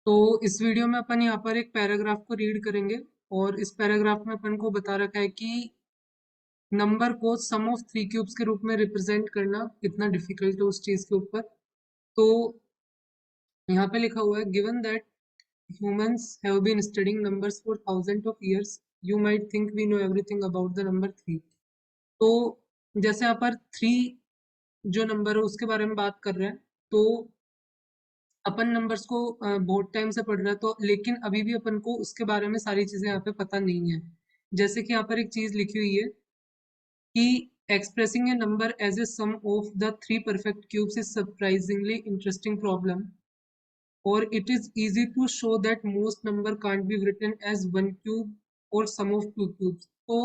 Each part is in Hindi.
तो इस वीडियो में अपन यहाँ पर एक पैराग्राफ को रीड करेंगे और इस पैराग्राफ में अपन को बता रखा है कि नंबर को सम ऑफ थ्री क्यूब्स के रूप में रिप्रेजेंट करना कितना डिफिकल्ट है उस चीज के ऊपर। तो यहाँ पे लिखा हुआ है given that humans have been studying numbers for thousands of years, you might think we know everything about the number three। तो जैसे यहाँ पर थ्री जो नंबर है उसके बारे में बात कर रहे हैं। तो अपन नंबर्स को बहुत टाइम से पढ़ रहे हैं, तो लेकिन अभी भी अपन को उसके बारे में सारी चीजें यहाँ पे पता नहीं है। जैसे कि यहाँ पर एक चीज लिखी हुई है कि expressing a number as a sum of the three perfect cubes is surprisingly interesting problem, or it is easy to show that most number can't be written as one cube or sum of two cubes। तो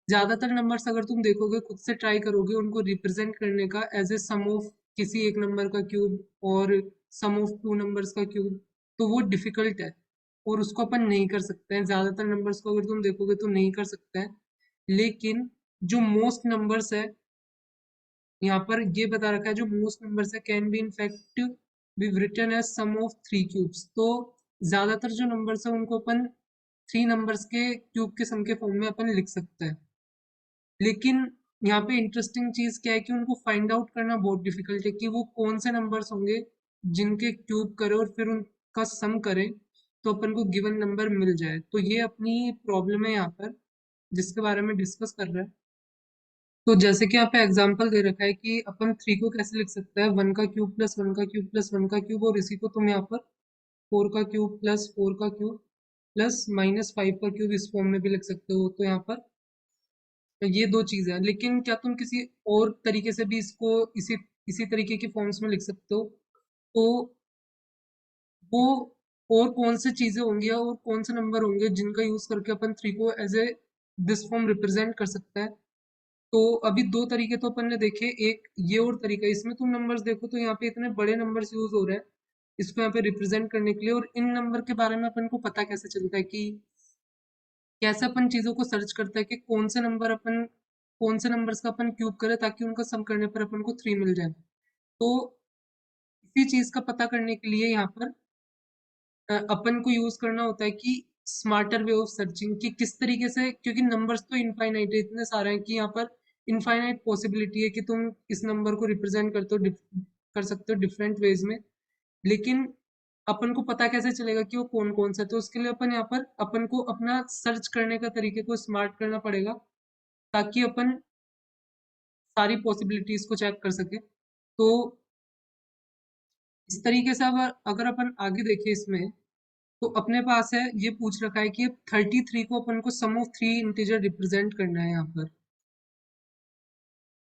ज्यादातर नंबर्स अगर तुम देखोगे खुद से ट्राई करोगे उनको रिप्रेजेंट करने का एज ए सम ऑफ किसी एक नंबर का क्यूब और सम ऑफ टू नंबर्स का क्यूब, तो वो डिफिकल्ट है और उसको अपन नहीं कर सकते हैं। ज्यादातर नंबर्स को अगर तुम देखोगे तो नहीं कर सकते हैं। लेकिन जो मोस्ट नंबर्स है यहाँ पर ये बता रखा है, जो मोस्ट नंबर्स है can be in fact be written as sum of three cubes. तो ज्यादातर जो नंबर्स है उनको अपन थ्री नंबर्स के क्यूब के सम के फॉर्म में अपन लिख सकते हैं। लेकिन यहाँ पे इंटरेस्टिंग चीज क्या है कि उनको फाइंड आउट करना बहुत डिफिकल्ट है कि वो कौन से नंबर्स होंगे जिनके क्यूब करें और फिर उनका सम करें तो अपन को गिवन नंबर मिल जाए। तो ये अपनी प्रॉब्लम है यहाँ पर जिसके बारे में डिस्कस कर रहे हैं। तो जैसे कि यहाँ पे एग्जांपल दे रखा है कि अपन थ्री को कैसे लिख सकते हैं, वन का क्यूब प्लस वन का क्यूब प्लस वन का क्यूब, और इसी को तुम यहाँ पर फोर का क्यूब प्लस फोर का क्यूब प्लस माइनस फाइव का क्यूब इस फॉर्म में भी लिख सकते हो। तो यहाँ पर ये दो चीजें हैं, लेकिन क्या तुम किसी और तरीके से भी इसको इसी इसी तरीके की फॉर्म्स में लिख सकते हो? तो वो और कौन से चीजें होंगी और कौन से नंबर होंगे जिनका यूज करके अपन थ्री को as a this form represent कर सकते हैं? तो अभी दो तरीके तो अपन ने देखे, एक ये और तरीका, इसमें तुम नंबर्स देखो तो यहाँ पे इतने बड़े नंबर्स यूज हो रहे हैं इसको यहाँ पे रिप्रेजेंट करने के लिए। और इन नंबर के बारे में अपन को पता कैसे चलता है कि कैसे अपन चीजों को सर्च करते हैं कि कौन से नंबर्स का अपन क्यूब करें ताकि उनका सम करने पर अपन को थ्री मिल जाए। तो इसी चीज का पता करने के लिए यहाँ पर अपन को यूज करना होता है कि स्मार्टर वे ऑफ सर्चिंग, कि किस तरीके से, क्योंकि नंबर्स तो इनफाइनाइट है, इतने सारे हैं कि यहाँ पर इनफाइनाइट पॉसिबिलिटी है कि तुम इस नंबर को रिप्रेजेंट कर सकते हो डिफरेंट वेज में। लेकिन अपन को पता कैसे चलेगा कि वो कौन कौन सा है? तो उसके लिए अपन यहाँ पर अपन को अपना सर्च करने का तरीके को स्मार्ट करना पड़ेगा ताकि अपन सारी पॉसिबिलिटीज को चेक कर सके। तो इस तरीके से अब अगर अपन आगे देखें इसमें, तो अपने पास है, ये पूछ रखा है कि 33 को अपन को सम ऑफ थ्री इंटीजर रिप्रेजेंट करना है यहाँ पर।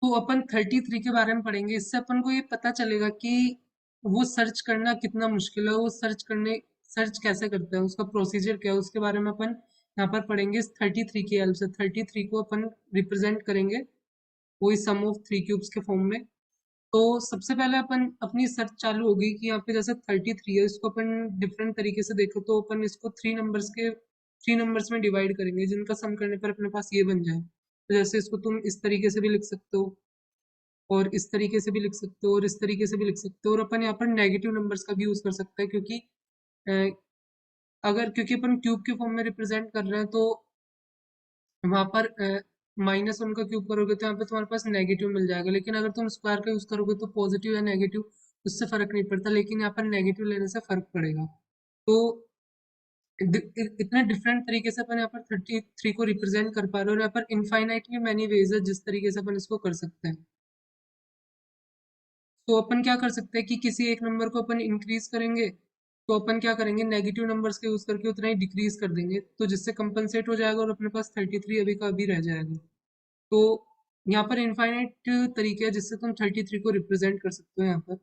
तो अपन 33 के बारे में पढ़ेंगे, इससे अपन को ये पता चलेगा कि वो सर्च करना कितना मुश्किल है, वो सर्च कैसे करते हैं, उसका प्रोसीजर क्या है, उसके बारे में अपन यहाँ पर पढ़ेंगे। इस 33 की हेल्प से 33 को अपन रिप्रेजेंट करेंगे वही सम ऑफ थ्री क्यूब्स के फॉर्म में। तो सबसे पहले अपन अपनी सर्च चालू होगी कि यहाँ पे जैसे 33 है, इसको अपन डिफरेंट तरीके से देखो तो अपन इसको थ्री नंबर्स में डिवाइड करेंगे जिनका सम करने पर अपने पास ये बन जाए। तो जैसे इसको तुम इस तरीके से भी लिख सकते हो और इस तरीके से भी लिख सकते हो और इस तरीके से भी लिख सकते हो, और अपन यहाँ पर नेगेटिव नंबर्स का भी यूज कर सकते हैं क्योंकि क्योंकि अपन क्यूब के फॉर्म में रिप्रेजेंट कर रहे हैं तो वहां पर माइनस वन का क्यूब करोगे तो यहाँ पे तुम्हारे पास नेगेटिव मिल जाएगा। लेकिन अगर तुम स्क्वायर का यूज करोगे तो पॉजिटिव या नेगेटिव उससे फर्क नहीं पड़ता, लेकिन यहाँ पर नेगेटिव लेने से फर्क पड़ेगा। तो इतने डिफरेंट तरीके से अपन यहाँ पर 33 को रिप्रेजेंट कर पा रहे हैं, और यहाँ पर इनफाइनाइटली मैनी वेज है जिस तरीके से अपन इसको कर सकते हैं। तो अपन क्या कर सकते हैं कि किसी एक नंबर को अपन इंक्रीज करेंगे तो अपन क्या करेंगे, नेगेटिव नंबर्स के यूज करके उतना ही डिक्रीज कर देंगे, तो जिससे कंपनसेट हो जाएगा और अपने पास 33 अभी का अभी रह जाएगा। तो यहाँ पर इनफाइनाइट तरीके है जिससे तुम 33 को रिप्रेजेंट कर सकते हो यहाँ पर।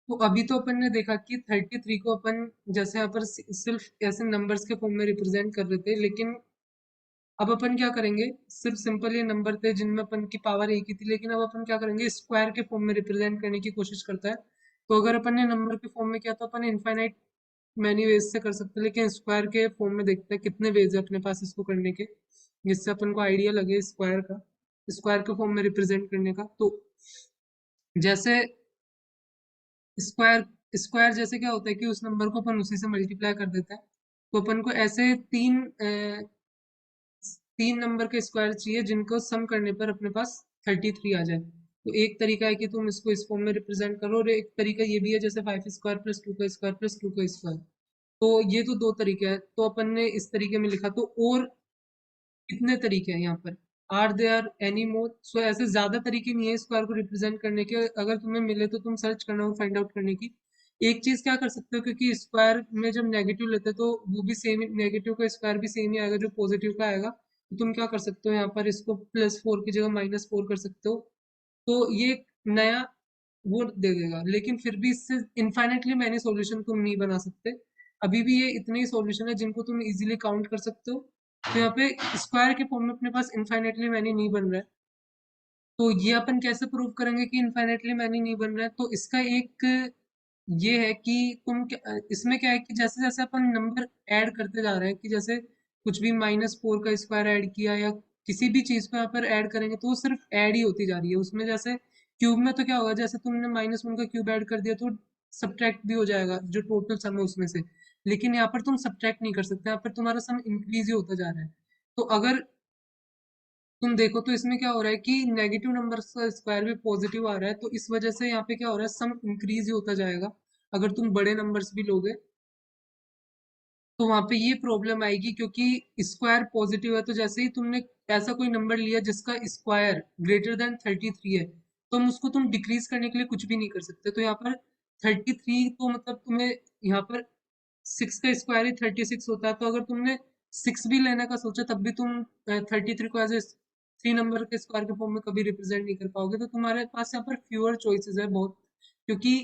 तो अभी तो अपन ने देखा कि 33 को अपन जैसे यहाँ पर सिर्फ ऐसे नंबर्स के फॉर्म में रिप्रेजेंट कर रहे थे, लेकिन अब अपन क्या करेंगे, सिर्फ सिंपल ये नंबर थे जिनमें अपन की पावर एक ही थी, लेकिन अब अपन क्या करेंगे, स्क्वायर के फॉर्म में रिप्रेजेंट करने की कोशिश करता है। तो अगर अपन ने नंबर के फॉर्म में किया तो अपन इनफाइनाइट मैनी वेज से कर सकते हैं, लेकिन स्क्वायर के फॉर्म में देखते हैं कितने वेज है अपने पास इसको करने के, जिससे अपन को आइडिया लगे स्क्वायर के फॉर्म में रिप्रेजेंट करने का। तो जैसे स्क्वायर स्क्वायर जैसे क्या होता है कि उस नंबर को अपन उसी से मल्टीप्लाई कर देते हैं, तो अपन को ऐसे तीन नंबर के स्क्वायर चाहिए जिनको सम करने पर अपने पास 33 आ जाए। तो एक तरीका है कि तुम इसको इस फॉर्म में रिप्रेजेंट करो, और एक तरीका ये भी है जैसे 5 स्क्वायर प्लस 2 का स्क्वायर प्लस 2 का स्क्वायर। तो ये तो दो तरीके हैं, तो अपन ने इस तरीके में लिखा। तो और कितने तरीके हैं यहाँ पर, आर देयर एनी मोर? सो ऐसे ज्यादा तरीके नहीं है स्क्वायर को रिप्रेजेंट करने के, अगर तुम्हें मिले तो तुम सर्च करना और फाइंड आउट करने की। एक चीज क्या कर सकते हो, क्योंकि स्क्वायर में जब नेगेटिव लेते हैं तो वो भी सेम, नेगेटिव का स्क्वायर भी सेम ही आएगा जो पॉजिटिव का आएगा। तो तुम क्या कर सकते हो, यहाँ पर इसको +4 की जगह -4 कर सकते हो। तो ये एक नया वो दे देगा, लेकिन फिर भी इससे इनफाइनेटली मैनी सॉल्यूशन तुम नहीं बना सकते। अभी भी ये इतने ही सॉल्यूशन है जिनको तुम इजीली काउंट कर सकते हो। तो यहाँ पे स्क्वायर के फॉर्म में अपने पास इनफाइनेटली मैनी नहीं बन रहा है। तो ये अपन कैसे प्रूव करेंगे कि इनफाइनेटली मैनी नहीं बन रहा है? तो इसका एक ये है कि इसमें क्या है कि जैसे जैसे अपन नंबर ऐड करते जा रहे हैं, कि जैसे कुछ भी -4 का स्क्वायर ऐड किया या किसी भी चीज को यहाँ पर ऐड करेंगे तो वो सिर्फ ऐड ही होती जा रही है। उसमें जैसे क्यूब में तो क्या होगा, जैसे तुमने -1 का क्यूब ऐड कर दिया तो सब्ट्रैक्ट भी हो जाएगा जो टोटल सम है उसमें से। लेकिन यहाँ पर तुम सब्ट्रैक्ट नहीं कर सकते, यहाँ पर तुम्हारा सम इंक्रीज ही होता जा रहा है। तो अगर तुम देखो तो इसमें क्या हो रहा है कि नेगेटिव नंबर का स्क्वायर भी पॉजिटिव आ रहा है, तो इस वजह से यहाँ पे क्या हो रहा है, सम इंक्रीज ही होता जाएगा। अगर तुम बड़े नंबर्स भी लोगे तो वहां पे ये प्रॉब्लम आएगी, क्योंकि स्क्वायर पॉजिटिव है। तो जैसे ही तुमने ऐसा कोई नंबर लिया जिसका स्क्वायर >33 है, तो तुम डिक्रीज करने के लिए कुछ भी नहीं कर सकते। तो यहाँ पर 33, तो मतलब तुम्हें यहाँ पर 6 का स्क्वायर ही 36 होता है। तो अगर तुमने 6 भी लेने का सोचा तब भी तुम 33 को एज ए 3 नंबर के स्क्वायर के फॉर्म में कभी रिप्रेजेंट नहीं कर पाओगे। तो तुम्हारे पास यहाँ पर फ्यूअर चॉइसेस है बहुत, क्योंकि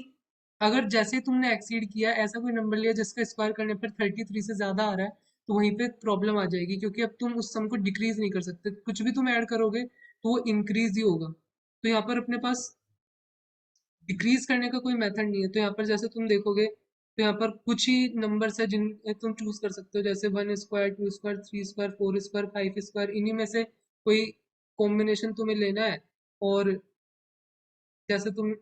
अगर जैसे ही तुमने एक्सीड किया, ऐसा कोई नंबर लिया जिसका स्क्वायर करने पर 33 से ज्यादा आ रहा है, तो वहीं पे प्रॉब्लम आ जाएगी, क्योंकि अब तुम उस सम को डिक्रीज नहीं कर सकते। कुछ भी तुम ऐड करोगे तो वो इंक्रीज ही होगा। तो यहाँ पर अपने पास डिक्रीज करने का कोई मेथड नहीं है। तो यहाँ पर जैसे तुम देखोगे तो यहाँ पर कुछ ही नंबर्स है जिन तुम चूज कर सकते हो, जैसे 1 square, 2 square, 3 square, 4 square, 5 square. इन्हीं में से कोई कॉम्बिनेशन तुम्हें लेना है। और जैसे तुम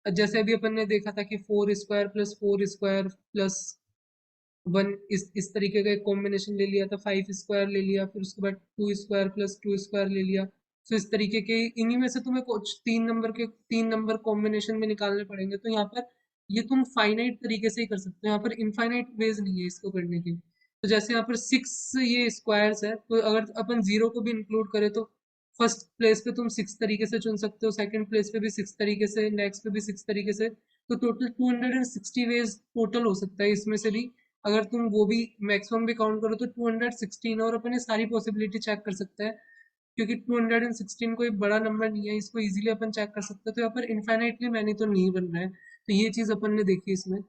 जैसे अभी अपन ने देखा था कि 4 स्क्वायर प्लस 4 स्क्वायर प्लस 1, इस तरीके का एक कॉम्बिनेशन ले लिया था। 5 स्क्वायर ले लिया, फिर उसके बाद 2 स्क्वायर प्लस 2 स्क्वायर ले लिया। तो इस तरीके के इन्हीं में से तुम्हें कुछ 3 नंबर कॉम्बिनेशन में निकालने पड़ेंगे। तो यहाँ पर ये तुम फाइनाइट तरीके से ही कर सकते हो, यहाँ पर इनफाइनाइट वेज नहीं है इसको करने के। तो जैसे यहाँ पर 6 ये स्क्वायर्स है, तो अगर अपन 0 को भी इंक्लूड करें तो फर्स्ट प्लेस पे तुम 6 तरीके से चुन सकते हो, सेकंड प्लेस पे भी 6 तरीके से, नेक्स्ट पे भी 6 तरीके से। तो टोटल 260 वेज टोटल हो सकता है इसमें से भी। अगर तुम वो भी मैक्सिमम भी काउंट करो तो 216, और अपन ये सारी पॉसिबिलिटी चेक कर सकते हैं, क्योंकि 216 कोई बड़ा नंबर नहीं है, इसको इजीली अपन चेक कर सकते हैं। तो यहाँ पर इनफाइनाइटली मैनी तो नहीं बन रहा है। तो ये चीज अपन ने देखी इसमें।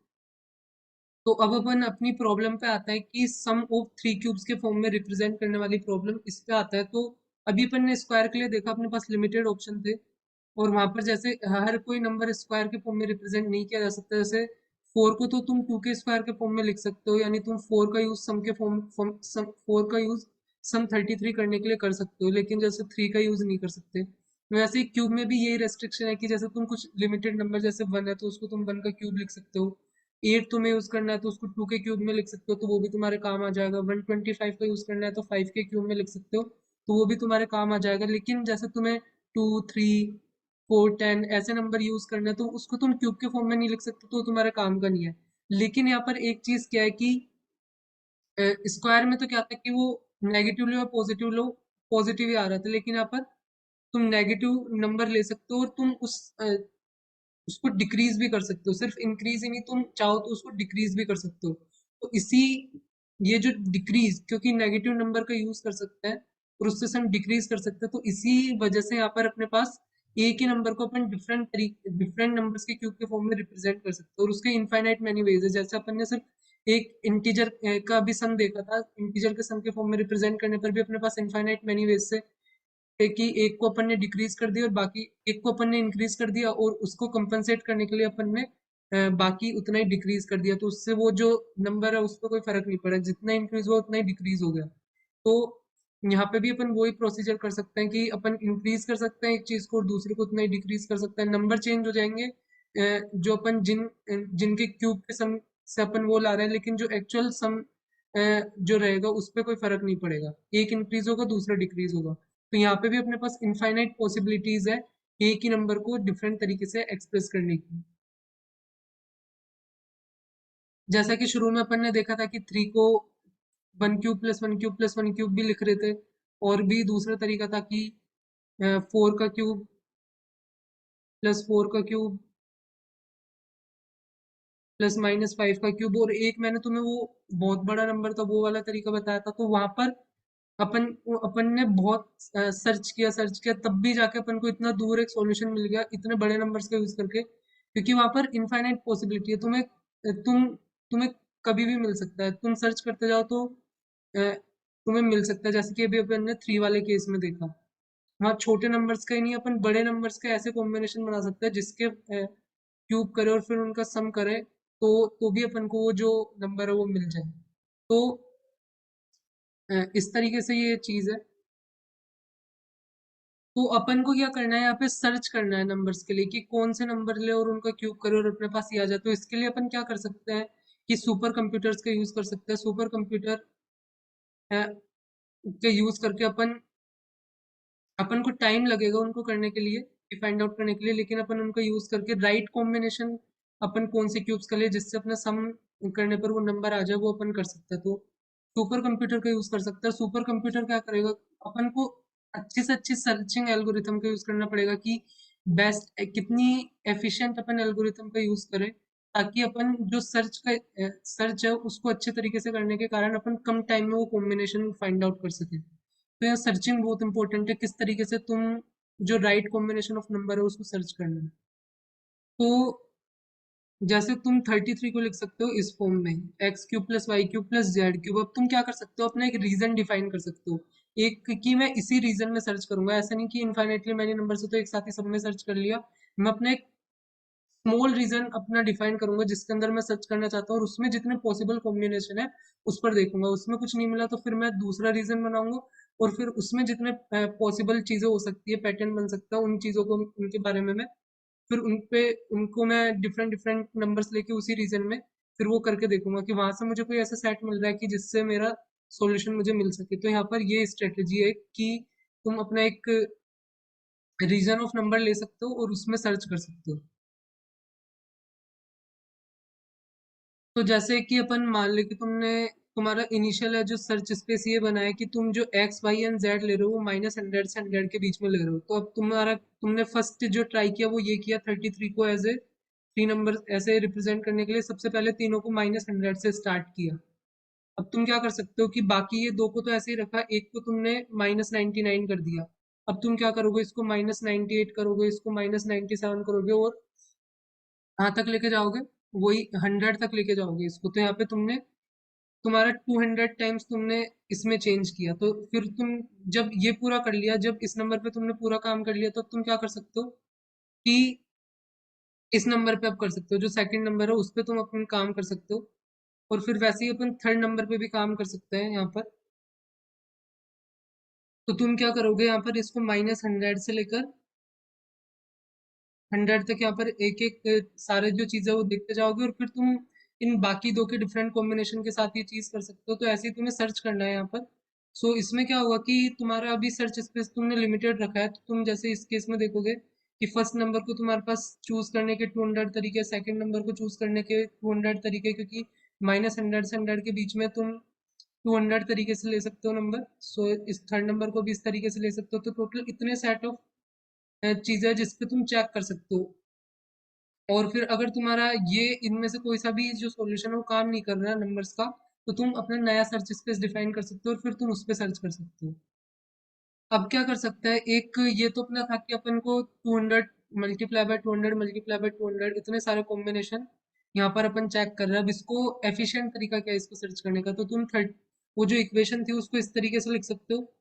तो अब अपन अपनी प्रॉब्लम पे आता है कि सम ऑफ 3 क्यूब्स के फॉर्म में रिप्रेजेंट करने वाली प्रॉब्लम इस पे आता है। तो अभी अपन ने स्क्वायर के लिए देखा, अपने पास लिमिटेड ऑप्शन थे, और वहां पर जैसे हर कोई नंबर स्क्वायर के फॉर्म में रिप्रेजेंट नहीं किया जा सकता। जैसे 4 को तो तुम 2 के स्क्वायर के फॉर्म में लिख सकते हो, यानी तुम 4 का यूज सम के फॉर्म 4 का यूज सम 33 करने के लिए कर सकते हो, लेकिन जैसे 3 का यूज नहीं कर सकते। वैसे ही क्यूब में भी यही रेस्ट्रिक्शन है कि जैसे तुम कुछ लिमिटेड नंबर, जैसे 1 है तो उसको तुम 1 का क्यूब लिख सकते हो। 8 तुम्हें यूज करना है तो उसको 2 के क्यूब में लिख सकते हो, तो वो भी तुम्हारे काम आ जाएगा। 125 का यूज करना है तो 5 के क्यूब में लिख सकते हो, तो वो भी तुम्हारे काम आ जाएगा। लेकिन जैसे तुम्हें 2, 3, 4, 10 ऐसे नंबर यूज करना है तो उसको तुम क्यूब के फॉर्म में नहीं लिख सकते, तो तुम्हारे काम का नहीं है। लेकिन यहाँ पर एक चीज क्या है कि स्क्वायर में तो क्या था कि वो नेगेटिव लो या पॉजिटिव लो, पॉजिटिव ही आ रहा था। लेकिन यहाँ पर तुम नेगेटिव नंबर ले सकते हो, और तुम उसको डिक्रीज भी कर सकते हो। सिर्फ इंक्रीज ही नहीं, तुम चाहो तो उसको डिक्रीज भी कर सकते हो। तो इसी ये जो डिक्रीज, क्योंकि नेगेटिव नंबर का यूज कर सकते हैं और उससे हम डिक्रीज कर सकते हैं, तो इसी वजह से यहाँ पर अपने पास एक ही नंबर को अपन डिफरेंट नंबर्स के क्यूब के फॉर्म में रिप्रेजेंट कर सकते हैं, और उसके इनफाइनाइट मैनी वेज है। जैसे अपन ने सिर्फ एक इंटीजर का भी सम देखा था, इंटीजर के सम के फॉर्म में रिप्रेजेंट करने पर भी अपने पास इनफाइनाइट मैनी वेज से कि एक को अपन ने डिक्रीज कर दिया और बाकी एक को अपन ने इंक्रीज कर दिया, और उसको कंपनसेट करने के लिए अपन ने बाकी उतना ही डिक्रीज कर दिया। तो उससे वो जो नंबर है उस पर कोई फर्क नहीं पड़ा, जितना इंक्रीज हुआ उतना ही डिक्रीज हो गया। तो यहाँ पे भी अपन वही प्रोसीजर कर सकते हैं कि अपन इंक्रीज कर सकते हैं एक चीज को और दूसरे को उतना ही डिक्रीज कर सकते हैं। नंबर चेंज हो जाएंगे जो अपन जिनके क्यूब के सम से अपन वो ला रहे हैं, लेकिन जो एक्चुअल सम जो रहेगा उस पे कोई फर्क नहीं पड़ेगा, एक इंक्रीज होगा दूसरा डिक्रीज होगा। तो यहाँ पे भी अपने पास इनफाइनाइट पॉसिबिलिटीज है एक ही नंबर को डिफरेंट तरीके से एक्सप्रेस करने की। जैसा कि शुरू में अपन ने देखा था कि थ्री को one cube plus one cube plus one cube भी लिख रहे थे, और भी दूसरा तरीका था कि फोर का क्यूब प्लस फोर का क्यूब प्लस माइनस फाइव का क्यूब, और एक मैंने तुम्हें वो बहुत बड़ा नंबर था वो वाला तरीका बताया था। तो वहां पर अपन ने बहुत सर्च किया तब भी जाके अपन को इतना दूर एक सॉल्यूशन मिल गया इतने बड़े नंबर्स का यूज करके, क्योंकि वहां पर इनफाइनाइट पॉसिबिलिटी है। तुम्हें कभी भी मिल सकता है, तुम सर्च करते जाओ तो तुम्हें मिल सकता है। जैसे कि अभी अपन ने थ्री वाले केस में देखा, वहाँ छोटे नंबर्स का ही नहीं, अपन बड़े नंबर्स का ऐसे कॉम्बिनेशन बना सकते हैं जिसके क्यूब करे और फिर उनका सम करे, तो भी अपन को वो जो नंबर है वो मिल जाए। तो इस तरीके से ये चीज है। तो अपन को क्या करना है, यहाँ पे सर्च करना है नंबर्स के लिए कि कौन से नंबर ले और उनका क्यूब करे और अपने पास ये आ जाए। तो इसके लिए अपन क्या कर सकते हैं कि सुपर कंप्यूटर्स का यूज कर सकते हैं। सुपर कंप्यूटर के यूज करके अपन को टाइम लगेगा उनको करने के लिए, फाइंड आउट करने के लिए, लेकिन अपन उनको यूज करके राइट कॉम्बिनेशन अपन कौन से क्यूब्स का ले जिससे अपना सम करने पर वो नंबर आ जाए, वो अपन कर सकते हैं। तो सुपर कंप्यूटर का यूज कर सकते हैं। सुपर कंप्यूटर क्या करेगा, अपन को अच्छी से अच्छी सर्चिंग एल्गोरिथम का यूज करना पड़ेगा कि बेस्ट कितनी एफिशिएंट अपन एल्गोरिथम का यूज करें, ताकि अपन जो सर्च है उसको अच्छे तरीके से करने के कारण अपन कम टाइम में वो कॉम्बिनेशन फाइंड आउट कर सके। तो यहाँ सर्चिंग बहुत इंपॉर्टेंट है, किस तरीके से तुम जो राइट कॉम्बिनेशन ऑफ नंबर है उसको सर्च करना है। तो जैसे तुम 33 को लिख सकते हो इस फॉर्म में, x cube plus y cube plus z cube. अब तुम क्या कर सकते हो, अपना एक रीजन डिफाइन कर सकते हो, एक कि मैं इसी रीजन में सर्च करूंगा। ऐसा नहीं कि इनफाइनेटली मैनी नंबर से तो एक साथ ही सब में सर्च कर लिया। मैं अपना एक स्मॉल रीजन अपना डिफाइन करूंगा जिसके अंदर मैं सर्च करना चाहता हूँ, और उसमें जितने पॉसिबल कॉम्बिनेशन है उस पर देखूंगा। उसमें कुछ नहीं मिला तो फिर मैं दूसरा रीजन बनाऊंगा, और फिर उसमें जितने पॉसिबल चीजें हो सकती है, पैटर्न बन सकता है, उन चीजों को उनके बारे में मैं फिर उनको मैं डिफरेंट डिफरेंट नंबर्स लेके उसी रीजन में फिर वो करके देखूंगा कि वहां से मुझे कोई ऐसा सेट मिल रहा है कि जिससे मेरा सॉल्यूशन मुझे मिल सके। तो यहाँ पर ये स्ट्रेटेजी है कि तुम अपना एक रीजन ऑफ नंबर ले सकते हो और उसमें सर्च कर सकते हो। तो जैसे कि अपन मान ले कि तुम्हारा इनिशियल है जो सर्च स्पेस ये बना है कि तुम जो एक्स वाई एंड जेड ले रहे हो वो -100 से 100 के बीच में ले रहे हो। तो अब तुमने फर्स्ट जो ट्राई किया वो ये किया 33 को एज ए थ्री नंबर ऐसे रिप्रेजेंट करने के लिए सबसे पहले तीनों को -100 से स्टार्ट किया। अब तुम क्या कर सकते हो कि बाकी ये दो को तो ऐसे ही रखा, एक को तुमने -99 कर दिया। अब तुम क्या करोगे, इसको -98 करोगे, इसको -97 करोगे, और कहाँ तक लेके जाओगे, वही 100 तक लेके जाओगे इसको। तो यहाँ पे तुम्हारा 200 टाइम्स तुमने इसमें चेंज किया। तो फिर तुम जब ये पूरा कर लिया, जब इस नंबर पे तुमने पूरा काम कर लिया, तो तुम क्या कर सकते हो कि इस नंबर पे अब कर सकते हो, जो सेकंड नंबर है उस पे तुम अपन काम कर सकते हो, और फिर वैसे ही अपन थर्ड नंबर पे भी काम कर सकते हैं यहाँ पर। तो तुम क्या करोगे, यहाँ पर इसको -100 से लेकर 100 तक यहाँ पर एक एक सारे जो चीजें वो देखते जाओगे, और फिर तुम इन बाकी दो के डिफरेंट कॉम्बिनेशन के साथ ये चीज कर सकते हो। तो ऐसे ही तुम्हें सर्च करना है यहाँ पर। सो इसमें क्या होगा कि तुम्हारा अभी सर्च स्पेस तुमने लिमिटेड रखा है, तो तुम जैसे इस केस में देखोगे कि फर्स्ट नंबर को तुम्हारे पास चूज करने के 200 तरीके, सेकंड नंबर को चूज करने के 200 तरीके, क्योंकि -100 से 100 के बीच में तुम 200 तरीके से ले सकते हो नंबर। सो इस थर्ड नंबर को भी इस तरीके से ले सकते हो। तो टोटल इतने सेट ऑफ चीजें हैं जिसपे तुम चेक कर सकते हो। और फिर अगर तुम्हारा ये इनमें से कोई सा भी जो सॉल्यूशन है वो काम नहीं कर रहा है नंबर्स का, तो तुम अपना नया सर्च स्पेस डिफाइन कर सकते हो और फिर तुम उस पर सर्च कर सकते हो। अब क्या कर सकते हैं, एक ये तो अपना था कि अपन को 200 मल्टीप्लाई बाय 200 मल्टीप्लाई बाय 200 इतने सारे कॉम्बिनेशन यहाँ पर अपन चेक कर रहे हैं। अब इसको एफिशिएंट तरीका क्या है इसको सर्च करने का, तो तुम थर्ड वो जो इक्वेशन थी उसको इस तरीके से लिख सकते हो।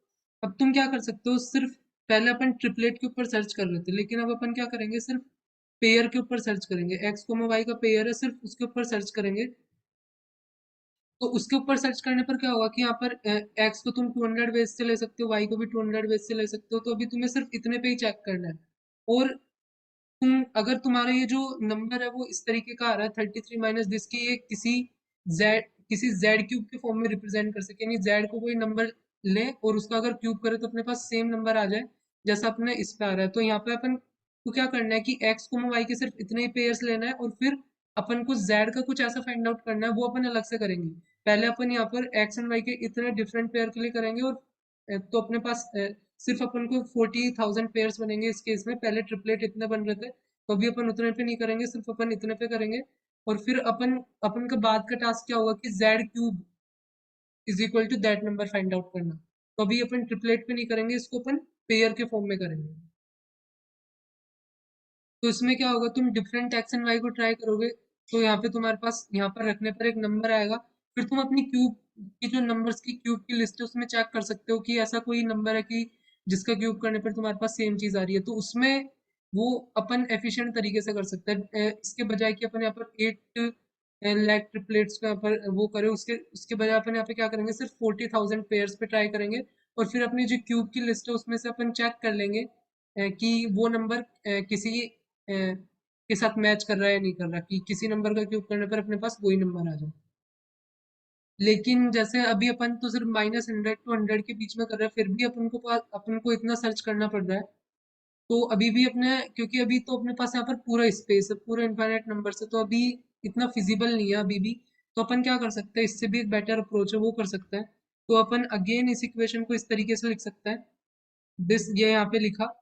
अब तुम क्या कर सकते हो, सिर्फ पहले अपन ट्रिपलेट के ऊपर सर्च कर रहे थे, लेकिन अब अपन क्या करेंगे, सिर्फ पेयर के ऊपर सर्च करेंगे। एक्स को वाई का पेयर है, सिर्फ उसके ऊपर सर्च करेंगे। तो उसके ऊपर सर्च करने पर क्या होगा कि यहाँ पर एक्स को तुम 200 बेस से ले सकते हो, वाई को भी 200 बेस से ले सकते हो। तो अभी तुम्हें सिर्फ इतने पे ही चेक करना है। और तुम अगर तुम्हारा ये जो नंबर है वो इस तरीके का आ रहा है 33 माइनस दिस की, ये किसी जेड क्यूब के फॉर्म में रिप्रेजेंट कर सके, यानी जेड को कोई नंबर ले और उसका अगर क्यूब करे तो अपने पास सेम नंबर आ जाए जैसा अपने इस पे आ रहा है। तो यहाँ पे अपन को क्या करना है कि एक्स को वाई के सिर्फ इतने ही पेयर्स लेना है और फिर अपन को जेड का कुछ ऐसा फाइंड आउट करना है, वो अपन अलग से करेंगे। पहले अपन यहाँ पर एक्स एंड वाई के इतने डिफरेंट पेयर के लिए करेंगे और तो अपने पास सिर्फ अपन को 40,000 पेयर्स बनेंगे इस केस में। पहले ट्रिपलेट इतने बन रहे थे, तो अभी अपन उतने पे नहीं करेंगे, सिर्फ अपन इतने पे करेंगे। और फिर अपन अपन का बाद का टास्क क्या होगा कि z cube is equal to that number find out करना। तो अभी अपन ट्रिपलेट पे नहीं करेंगे, इसको अपन पेयर के फॉर्म में करेंगे। तो इसमें क्या होगा, तुम डिफरेंट एक्स एंड वाई को ट्राई करोगे तो यहाँ पे तुम्हारे पास यहाँ पर रखने पर एक नंबर आएगा। फिर तुम अपनी क्यूब की जो नंबर्स की क्यूब की लिस्ट है उसमें चेक कर सकते हो कि ऐसा कोई नंबर है कि जिसका क्यूब करने पर तुम्हारे पास सेम चीज आ रही है। तो उसमें वो अपन एफिशिएंट तरीके से कर सकते हैं, इसके बजाय कि अपन यहाँ पर 8 लाख ट्रिपलेट्स को यहाँ पर वो करें, उसके उसके बजाय अपन यहाँ पे क्या करेंगे, सिर्फ 40,000 पेयर्स पे ट्राई करेंगे। और फिर अपनी जो क्यूब की लिस्ट है उसमें से अपन चेक कर लेंगे कि वो नंबर किसी के साथ मैच कर रहा है या नहीं कर रहा, कि किसी नंबर का क्यूब करने पर अपने पास वही नंबर आ जाए। लेकिन जैसे अभी अपन तो सिर्फ -100 टू 100 के बीच में कर रहे हैं, फिर भी अपन को इतना सर्च करना पड़ रहा है। तो अभी भी अपने, क्योंकि अभी तो अपने पास यहाँ पर पूरा स्पेस है, पूरा इनफाइनाइट नंबर है, तो अभी इतना फिजिबल नहीं है अभी भी। तो अपन क्या कर सकते हैं, इससे भी एक बेटर अप्रोच है, वो कर सकते हैं। तो अपन अगेन इस इक्वेशन को इस तरीके से लिख सकते हैं, दिस ये यहाँ पे लिखा।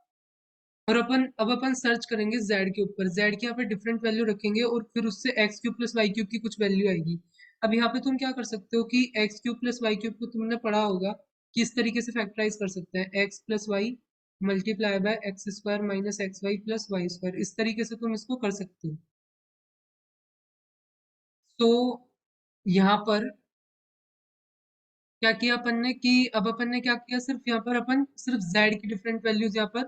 और अब अपन सर्च करेंगे z के ऊपर, z के यहाँ पे डिफरेंट वैल्यू रखेंगे और फिर उससे x cube plus y cube की कुछ वैल्यू आएगी। अब यहाँ पे तुम क्या कर सकते हो कि x cube plus y cube को तुमने पढ़ा होगा कि इस तरीके से फैक्टराइज कर सकते हैं, x plus y multiply by x square minus x y plus y square, इस तरीके से तुम इसको कर सकते हो। तो यहाँ पर क्या किया अपन ने कि अब अपन ने क्या किया, सिर्फ यहाँ पर अपन सिर्फ z की डिफरेंट वैल्यूज यहाँ पर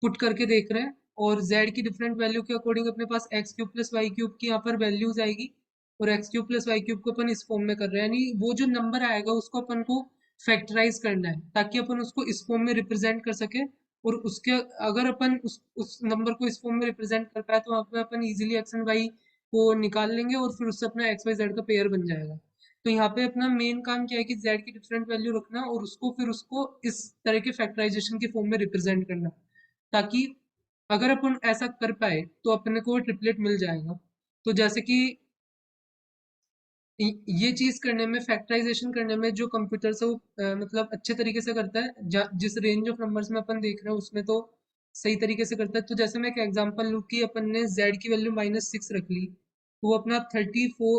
पुट करके देख रहे हैं। और z की डिफरेंट वैल्यू के अकॉर्डिंग अपने पास x cube plus y cube की यहाँ पर वैल्यूज आएगी। और x cube plus y cube को अपन इस फॉर्म में कर रहे हैं, यानी वो जो नंबर आएगा उसको अपन को फैक्टराइज करना है ताकि अपन उसको इस फॉर्म में रिप्रेजेंट कर सके। और उसके अगर अपन उस नंबर को इस फॉर्म में रिप्रेजेंट कर पाए तो वहाँ पे अपन इजीली एक्स एंड वाई को निकाल लेंगे और फिर उससे अपना एक्स वाई जेड का पेयर बन जाएगा। तो यहाँ पे अपना मेन काम क्या है कि z की डिफरेंट वैल्यू रखना और उसको फिर उसको इस तरह के फैक्टराइजेशन के फॉर्म में रिप्रेजेंट करना, ताकि अगर अपन ऐसा कर पाए तो अपने को ट्रिपलेट मिल जाएगा। तो जैसे कि ये चीज करने में, फैक्टराइजेशन करने में जो कंप्यूटर से वो मतलब अच्छे तरीके से करता है, जिस रेंज ऑफ नंबर्स में अपन देख रहे हैं उसमें तो सही तरीके से करता है। तो जैसे मैं एक एग्जांपल लूँ कि अपन ने z की वैल्यू -6 रख ली, तो वो अपना 34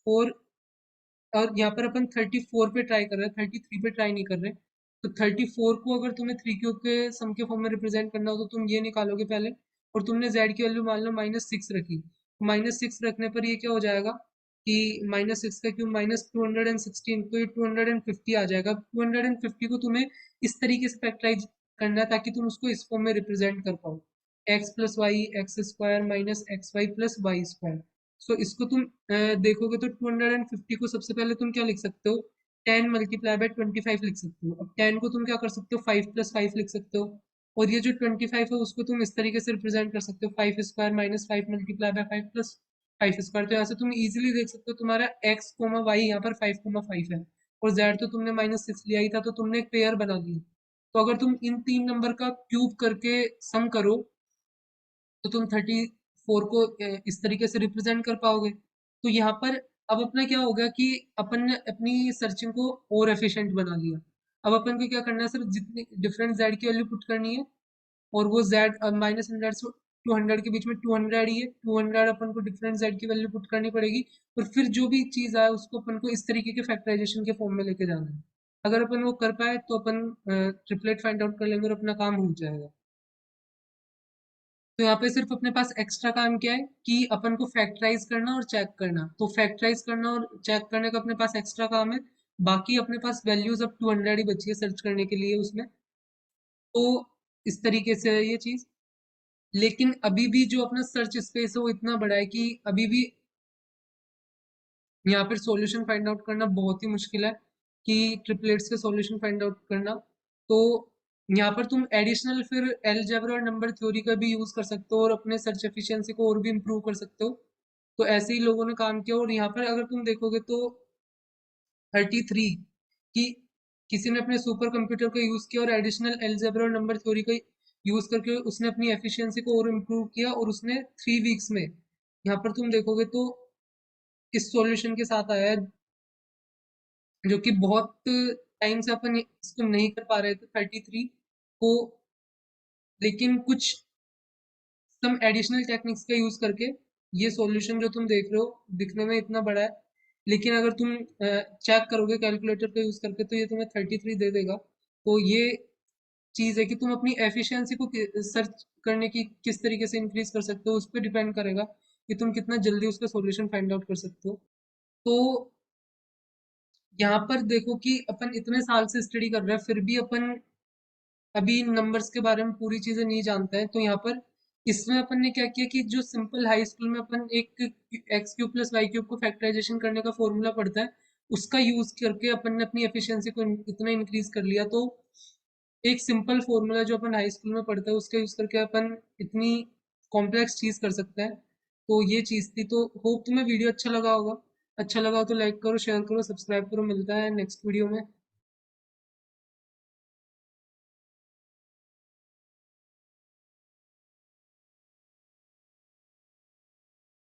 और यहाँ पर अपन 34 पे ट्राई कर रहे हैं, 33 पे ट्राई नहीं कर रहे। तो 34 को अगर तुम्हें 3 क्यूब के सम के फॉर्म में रिप्रेजेंट करना हो तो तुम ये निकालोगे पहले। और तुमने z की वैल्यू मान लो -6 रखी, -6 रखने पर ये क्या हो जाएगा कि -6 का क्यूब -216, तो ये 250 आ जाएगा। 250 को तुम्हें इस तरीके से फैक्टराइज करना है ताकि तुम उसको इस फॉर्म में रिप्रेजेंट कर पाओ, x plus y x square minus x y plus y square. So इसको तुम देखोगे तो 250 को सबसे पहले तुम क्या लिख सकते हो, 10 मल्टीप्लाई बाय 25 लिख सकते हो। अब 10 को तुम क्या कर सकते हो, 5 प्लस 5 लिख सकते हो। और ये जो 25 है उसको तुम इस तरीके से रिप्रेजेंट कर सकते हो, 5 square minus 5 multiply by 5 plus 5 square. तो यहाँ से तुम इजीली देख सकते हो तुम्हारा एक्स कोमा वाई यहाँ पर 5,5 है और जेड तो तुमने -6 लिया ही था, तो तुमने एक पेयर बना लिया। तो अगर तुम इन तीन नंबर का क्यूब करके सम करो तो तुम 34 को इस तरीके से रिप्रेजेंट कर पाओगे। तो यहाँ पर अब अपना क्या होगा कि अपन ने अपनी सर्चिंग को और एफिशिएंट बना लिया। अब अपन को क्या करना है, सिर्फ जितनी डिफरेंट जेड की वैल्यू पुट करनी है और वो जेड -100 से 200 के बीच में 200 ही है, 200 अपन को डिफरेंट जेड की वैल्यू पुट करनी पड़ेगी। और फिर जो भी चीज आए उसको अपन को इस तरीके के फैक्टराइजेशन के फॉर्म में लेके जाना है। अगर अपन वो कर पाए तो अपन ट्रिपलेट फाइंड आउट कर लेंगे और अपना काम हो जाएगा। तो यहाँ पे सिर्फ अपने पास एक्स्ट्रा काम क्या है कि अपन को फैक्टराइज करना और चेक करना। तो फैक्टराइज करना और चेक करने का अपने पास एक्स्ट्रा काम है। बाकी अपने पास वैल्यूज अब 200 ही बची है सर्च करने के लिए उसमें। तो इस तरीके से है ये चीज। लेकिन अभी भी जो अपना सर्च स्पेस है वो इतना बड़ा है कि अभी भी यहाँ पर सॉल्यूशन फाइंड आउट करना बहुत ही मुश्किल है, कि ट्रिपलेट्स के सॉल्यूशन फाइंड आउट करना। तो यहाँ पर तुम एडिशनल फिर अलजेब्रा और नंबर थ्योरी का भी यूज कर सकते हो और अपने सर्च एफिशिएंसी को और भी इम्प्रूव कर सकते हो। तो ऐसे ही लोगों ने काम किया, और यहाँ पर अगर तुम देखोगे तो 33 कि किसी ने अपने सुपर कंप्यूटर का यूज किया और एडिशनल अलजेब्रा और नंबर थ्योरी का यूज करके उसने अपनी एफिशिएंसी को और इम्प्रूव किया, और उसने 3 वीक्स में, यहाँ पर तुम देखोगे तो इस सॉल्यूशन के साथ आया है, जो कि बहुत टाइम से अपन इसको नहीं कर पा रहे थे 33 को। लेकिन कुछ सम एडिशनल टेक्निक्स का यूज करके ये सॉल्यूशन जो तुम देख रहे हो दिखने में इतना बड़ा है, लेकिन अगर तुम चेक करोगे कैलकुलेटर का यूज करके तो ये तुम्हें 33 दे देगा। तो ये चीज है कि तुम अपनी एफिशिएंसी को सर्च करने की किस तरीके से इंक्रीज कर सकते हो, उस पर डिपेंड करेगा कि तुम कितना जल्दी उसका सॉल्यूशन फाइंड आउट कर सकते हो। तो यहाँ पर देखो कि अपन इतने साल से स्टडी कर रहे हैं, फिर भी अपन अभी नंबर्स के बारे में पूरी चीजें नहीं जानते हैं। तो यहाँ पर इसमें अपन ने क्या किया कि जो सिंपल हाई स्कूल में अपन एक x cube plus y cube को फैक्टराइजेशन करने का फॉर्मूला पढ़ता है, उसका यूज करके अपन ने अपनी एफिशिएंसी को इतना इंक्रीज कर लिया। तो एक सिंपल फॉर्मूला जो अपन हाई स्कूल में पढ़ते हैं उसका यूज करके अपन इतनी कॉम्प्लेक्स चीज कर सकते हैं। तो ये चीज थी। तो होप तुम्हें वीडियो अच्छा लगा होगा। अच्छा लगा हो तो लाइक करो, शेयर करो, सब्सक्राइब करो। मिलता है नेक्स्ट वीडियो में।